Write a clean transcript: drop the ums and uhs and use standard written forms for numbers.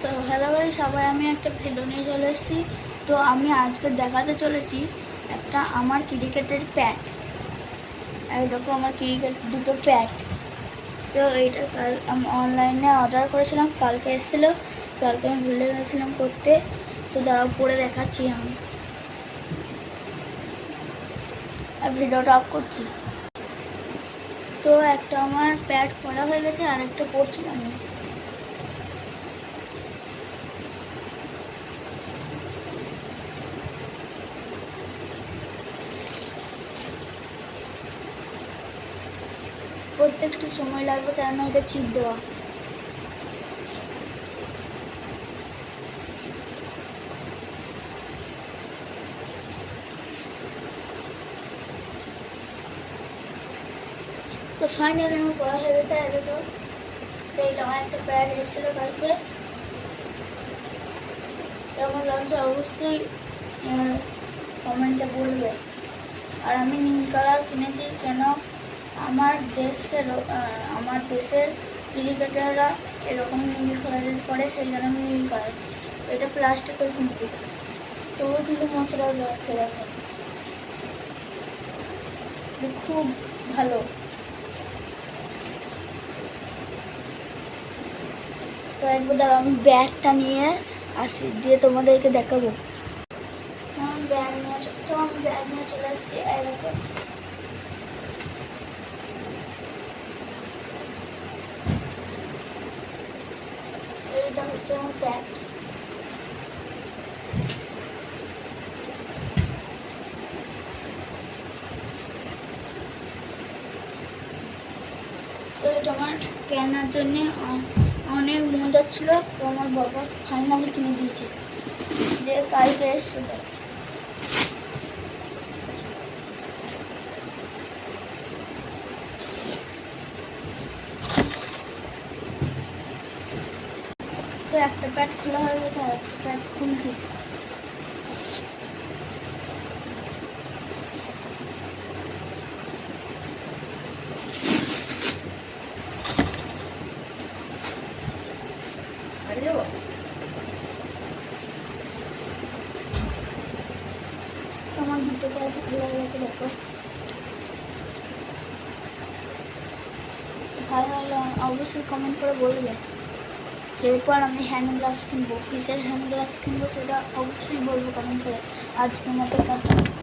তো হ্যালো ভাই সবাই, আমি একটা ভিডিও নিয়ে চলে এসেছি। তো আমি আজকে দেখাতে চলেছি একটা আমার ক্রিকেটের প্যাড। দেখো আমার ক্রিকেট দুটো প্যাড। তো এইটা কাল আমি অনলাইনে অর্ডার করেছিলাম, কালকে এসেছিলো। কালকে আমি ভুলে গেছিলাম করতে। তো দাঁড়াও পরে দেখাচ্ছি আমি, আর ভিডিওটা অফ করছি। তো একটা আমার প্যাড পড়া হয়ে গেছে, আর একটা পড়ছিলাম আমি। প্রত্যেকটা সময় লাগবে, কেননা এটা চিপ দেওয়া। তো ফাইনালি আমার পড়া হয়ে গেছে এত। তো এটা আমার একটা প্যাড এসেছিলো কালকে। কেমন লাগছে অবশ্যই কমেন্টে বলবে। আর আমি নীল কালার কিনেছি কেন, আমার দেশের ক্রিকেটাররা এরকম নীল কালারের পরে, সেই জন্য আমি নীল কালার। এটা প্লাস্টিকের কিন্তু, তবুও কিন্তু মশলাও যাচ্ছে। দেখো খুব ভালো। তো একবার ধরো আমি ব্যাগটা নিয়ে আসি, দিয়ে তোমাদেরকে দেখাবো। তো আমি ব্যাগ নিয়ে চলে এসেছি। এরকম এটা হচ্ছে আমার ব্যাগ। তো এটা আমার কেনার জন্যে অনেক মজা ছিল। তো আমার বাবা ফাইনালি কিনে দিয়েছে, যে কালকে এসেছিল। তো একটা প্যাড খোলা হয়ে গেছে, আর একটা প্যাড খুলছি। আমার দুটো প্যাড খোলা হয়ে গেছে। দেখো ভালো লাগলো অবশ্যই কমেন্ট করে বলবে। এরপর আমি হ্যান্ড গ্লাভস কিনবো। কিসের হ্যান্ড গ্লাভস কিনবো সেটা অবশ্যই বলবো কমেন্ট করে। আজকের মতো কথা।